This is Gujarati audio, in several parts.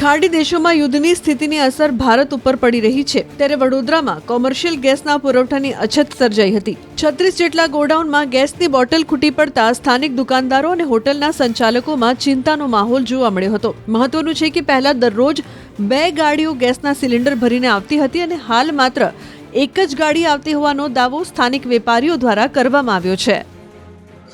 ખાડી દેશોમાં યુદ્ધની સ્થિતિની અસર ભારત ઉપર પડી રહી છે, ત્યારે વડોદરામાં કોમર્શિયલ ગેસના પુરવઠાની અછત સર્જાઈ હતી। 36 જેટલા ગોડાઉનમાં ગેસની બોટલ ખૂટી પડતા સ્થાનિક દુકાનદારો અને હોટલના સંચાલકોમાં ચિંતાનો માહોલ જોવા મળ્યો હતો। મહત્વનું છે કે પહેલા દરરોજ 2 ગાડીઓ ગેસના સિલિન્ડર ભરીને આવતી હતી અને હાલ માત્ર એક જ ગાડી આવતી હોવાનો દાવો સ્થાનિક વેપારીઓ દ્વારા કરવામાં આવ્યો છે।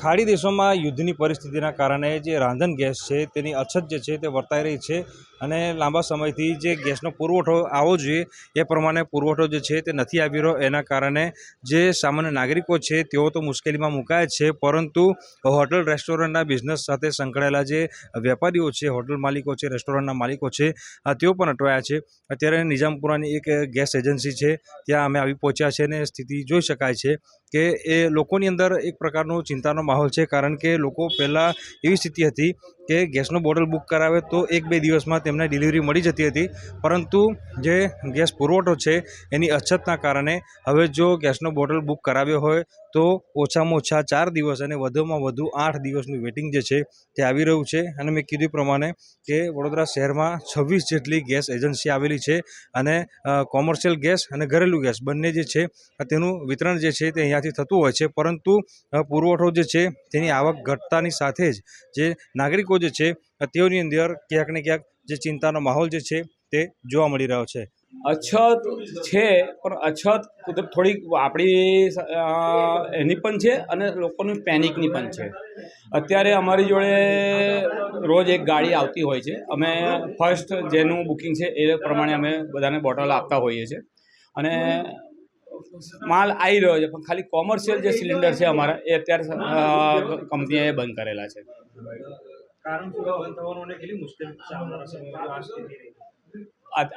ખાડી દેશોમાં યુદ્ધની પરિસ્થિતિના કારણે જે રાંધણ ગેસ છે તેની અછત જે છે તે વર્તાઈ રહી છે અને લાંબા સમયથી જે ગેસનો પુરવઠો આવવો જોઈએ એ પ્રમાણે પુરવઠો જે છે તે નથી આવી રહ્યો। એના કારણે જે સામાન્ય નાગરિકો છે તેઓ તો મુશ્કેલીમાં મુકાય છે, પરંતુ હોટલ રેસ્ટોરન્ટના બિઝનેસ સાથે સંકળાયેલા જે વેપારીઓ છે, હોટલ માલિકો છે, રેસ્ટોરન્ટના માલિકો છે, તેઓ પણ અટવાયા છે। અત્યારે નિઝામપુરાની એક ગેસ એજન્સી છે, ત્યાં અમે આવી પહોંચ્યા છે અને સ્થિતિ જોઈ શકાય છે કે એ લોકોની અંદર એક પ્રકારનો ચિંતાનો માહોલ છે, કારણ કે લોકો પહેલાં એવી સ્થિતિ હતી કે ગેસનો બોટલ બુક કરાવે તો 1-2 દિવસમાં તેમને ડિલિવરી મળી જતી હતી, પરંતુ જે ગેસ પુરવઠો છે એની અછતના કારણે હવે જો ગેસનો બોટલ બુક કરાવ્યો હોય તો ઓછામાં ઓછા 4 દિવસ અને વધુમાં વધુ 8 દિવસનું વેટિંગ જે છે તે આવી રહ્યું છે। અને મેં કીધું પ્રમાણે કે વડોદરા શહેરમાં 26 જેટલી ગેસ એજન્સી આવેલી છે અને કોમર્શિયલ ગેસ અને ઘરેલું ગેસ બંને જે છે તેનું વિતરણ જે છે તે અહીંયાથી થતું હોય છે, પરંતુ પુરવઠો જે છે તેની આવક ઘટતાની સાથે જ જે નાગરિકો જે છે તેઓની અંદર ક્યાંક ને ક્યાંક જે ચિંતાનો માહોલ જે છે તે જોવા મળી રહ્યો છે। અછત છે, પણ અછત થોડીક આપણી એની પણ છે અને લોકોની પેનિકની પણ છે। અત્યારે અમારી જોડે રોજ એક ગાડી આવતી હોય છે, અમે ફર્સ્ટ જેનું બુકિંગ છે એ પ્રમાણે અમે બધાને બોટલ આપતા હોઈએ છીએ અને માલ આવી રહ્યો છે, પણ ખાલી કોમર્શિયલ જે સિલિન્ડર છે અમારા એ અત્યારે કંપનીએ બંધ કરેલા છે।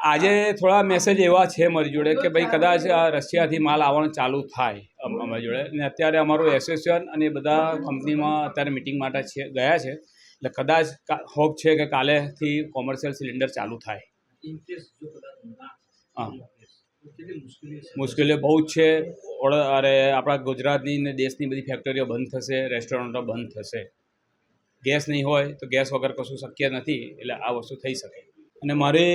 આજે થોડા મેસેજ એવા છે મારી જોડે કે ભાઈ કદાચ રશિયાથી માલ આવવાનું ચાલુ થાય અમારી જોડે, ને અત્યારે અમારું એસોસિએશન અને બધા કંપનીમાં અત્યારે મિટિંગ માટે છે ગયા છે, એટલે કદાચ હોપ છે કે કાલેથી કોમર્શિયલ સિલિન્ડર ચાલુ થાય। હા, મુશ્કેલીઓ બહુ જ છે। અરે આપણા ગુજરાતની ને દેશની બધી ફેક્ટરીઓ બંધ થશે, રેસ્ટોરન્ટો બંધ થશે। ગેસ નહીં હોય તો ગેસ વગર કશું શક્ય નથી, એટલે આ વસ્તુ થઈ શકે। અને મારે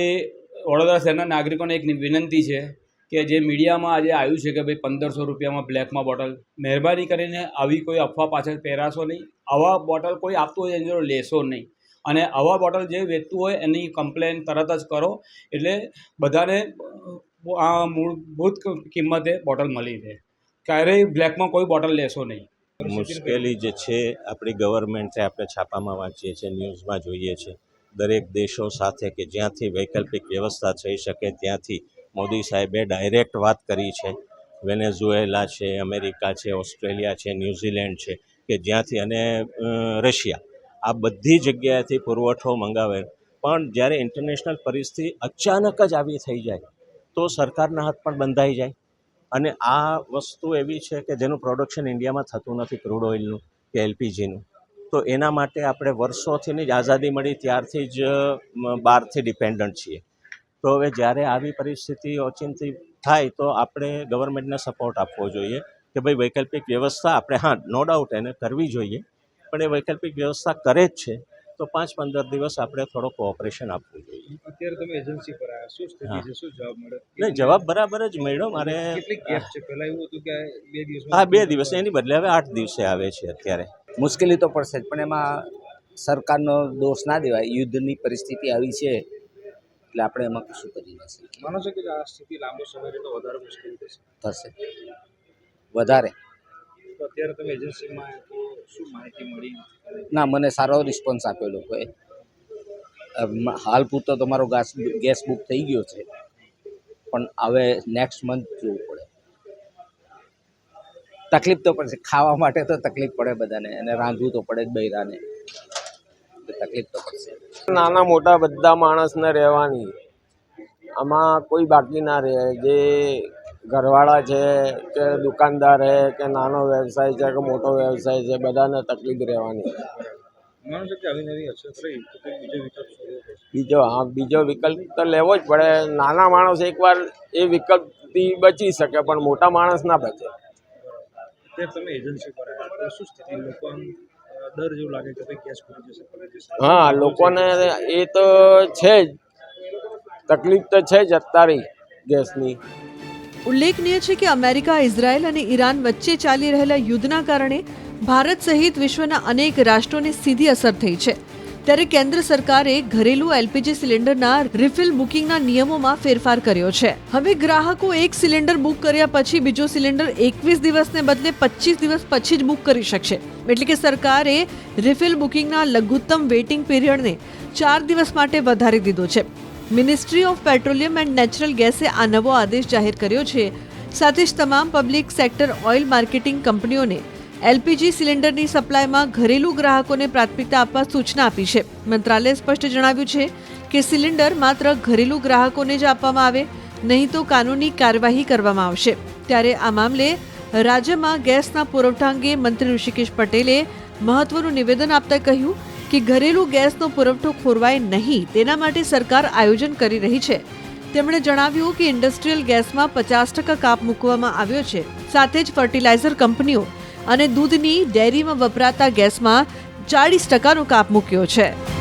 વડોદરા શહેરના નાગરિકોને એક વિનંતી છે કે જે મીડિયામાં આજે આવ્યું છે કે ભાઈ 1500 રૂપિયામાં બ્લેકમાં બોટલ, મહેરબાની કરીને આવી કોઈ અફવા પાછળ પહેરાશો નહીં। આવા બોટલ કોઈ આપતું હોય એની જોડે લેશો નહીં, અને આવા બોટલ જે વેચતું હોય એની કમ્પ્લેન તરત જ કરો, એટલે બધાને આ મૂળભૂત કિંમતે બોટલ મળી રહે। ક્યારેય બ્લેકમાં કોઈ બોટલ લેશો નહીં। મુશ્કેલી જે છે આપણી ગવર્મેન્ટે આપણે છાપામાં વાંચીએ છીએ, ન્યૂઝમાં જોઈએ છે, દરેક દેશો સાથે કે જ્યાંથી વૈકલ્પિક વ્યવસ્થા થઈ શકે ત્યાંથી મોદી સાહેબે ડાયરેક્ટ વાત કરી છે। વેનેઝુએલા છે, અમેરિકા છે, ઓસ્ટ્રેલિયા છે, ન્યૂઝીલેન્ડ છે, કે જ્યાંથી અને રશિયા, આ બધી જગ્યાએથી પુરવઠો મંગાવે, પણ જ્યારે ઇન્ટરનેશનલ પરિસ્થિતિ અચાનક જ આવી થઈ જાય તો સરકારના હાથ પણ બંધાઈ જાય। અને આ વસ્તુ એવી છે કે જેનું પ્રોડક્શન ઇન્ડિયામાં થતું નથી, ક્રૂડ ઓઇલનું કે એલપીજીનું, તો એના માટે આપણે વર્ષોથી જ આઝાદી મળી ત્યારથી જ બહારથી ડિપેન્ડન્ટ છીએ। તો હવે જ્યારે આવી પરિસ્થિતિ ઓચિંતી થાય તો આપણે ગવર્મેન્ટને સપોર્ટ આપવો જોઈએ કે ભાઈ વૈકલ્પિક વ્યવસ્થા આપણે, હા નો ડાઉટ એને કરવી જોઈએ, પણ એ વૈકલ્પિક વ્યવસ્થા કરે જ છે તો 5-15 દિવસ આપણે થોડો કોઓપરેશન આપવું જોઈએ। અત્યારે તમે એજન્સી પર આવ્યા, શું સ્થિતિ છે, શું જવાબ મળ્યો? નહીં, જવાબ બરાબર જ મળ્યો મારે। કેટલી ગેપ છે? પહેલા એવું હતું કે 2 દિવસમાં? હા, 2 દિવસ, એની બદલે હવે 8 દિવસે આવે છે અત્યારે। મુશ્કેલી તો પડશે જ, પણ એમાં સરકારનો દોષ ના દેવાય। યુદ્ધની પરિસ્થિતિ આવી છે એટલે આપણે એમાં કશું કરી ન શકીએ। માનો છો કે આ સ્થિતિ લાંબો સમય રહે તો વધારે મુશ્કેલી થશે વધારે। તો અત્યારે તમે એજન્સીમાં તો શું માહિતી મળી? ના, મને સારો રિસ્પોન્સ આપ્યો લોકોએ। હાલ પૂરતો તમારો ગેસ બુક થઈ ગયો છે, પણ હવે નેક્સ્ટ મંથ જોવું પડે। તકલીફ તો પડશે, ખાવા માટે તો તકલીફ પડે બધાને, અને રાંધવું તો પડે જ બૈરાને, તકલીફ તો પડશે। નાના મોટા બધા માણસને રહેવાની, આમાં કોઈ બાકી ના રહે। જે ઘરવાળા છે કે દુકાનદાર છે કે નાનો વ્યવસાય છે કે મોટો વ્યવસાય છે, બધાને તકલીફ રહેવાની। માનો છો કે આવી નવી અછત રહી તો બીજો વિકલ્પ શોધવો પડશે? બીજો વિકલ્પ તો લેવો જ પડે। નાના માણસ એકવાર એ વિકલ્પથી બચી શકે, પણ મોટા માણસ ના બચે। અત્યારે તમે એજન્સી પર આવ્યા તો શું સ્થિતિ? લોકો આમ ડર જેવું લાગે કે ભાઈ ગેસ પૂરી જશે, હા, લોકોને એ તો છે જ, તકલીફ તો છે જ અત્યારે ગેસની. ઉલ્લેખનીય છે કે અમેરિકા, ઇઝરાયલ અને ઈરાન વચ્ચે ચાલી રહેલા યુદ્ધના કારણે ભારત સહિત વિશ્વના અનેક રાષ્ટ્રોને સીધી અસર થઈ છે. ત્યારે કેન્દ્ર સરકારે ઘરેલું એલપીજી સિલિન્ડરના રિફિલ બુકિંગના નિયમોમાં ફેરફાર કર્યો છે. હવે ગ્રાહકો એક સિલિન્ડર બુક કર્યા પછી બીજો સિલિન્ડર 21 દિવસને બદલે 25 દિવસ પછી જ બુક કરી શકશે. એટલે કે સરકારે રિફિલ બુકિંગના લઘુત્તમ વેઇટિંગ પીરિયડને 4 દિવસ માટે વધારી દીધો છે. Ministry of petroleum and natural ગેસે આ નવો આદેશ જાહેર કર્યો છે. સાથે જ તમામ પબ્લિક સેક્ટર ઓઇલ માર્કેટિંગ કંપનીઓને એલપીજી સિલિન્ડરની સપ્લાયમાં ઘરેલું ગ્રાહકોને પ્રાથમિકતા આપવા સૂચના આપી છે. મંત્રાલયે સ્પષ્ટ જણાવ્યું છે કે સિલિન્ડર માત્ર ઘરેલું ગ્રાહકોને જ આપવામાં આવે, નહીં તો કાનૂની કાર્યવાહી કરવામાં આવશે. ત્યારે આ મામલે રાજ્યમાં ગેસના પુરવઠા અંગે મંત્રી ઋષિકેશ પટેલે મહત્વનું નિવેદન આપતા કહ્યું કે ઘરેલું ગેસનો પુરવઠો ખોરવાય નહીં તેના માટે સરકાર આયોજન કરી રહી છે. તેમણે જણાવ્યું કે ઇન્ડસ્ટ્રીયલ ગેસમાં 50% કાપ મૂકવામાં આવ્યો છે. સાથે જ ફર્ટિલાઇઝર કંપનીઓ અને દૂધની ડેરીમાં વપરાતા ગેસમાં 40% કાપ મૂક્યો છે.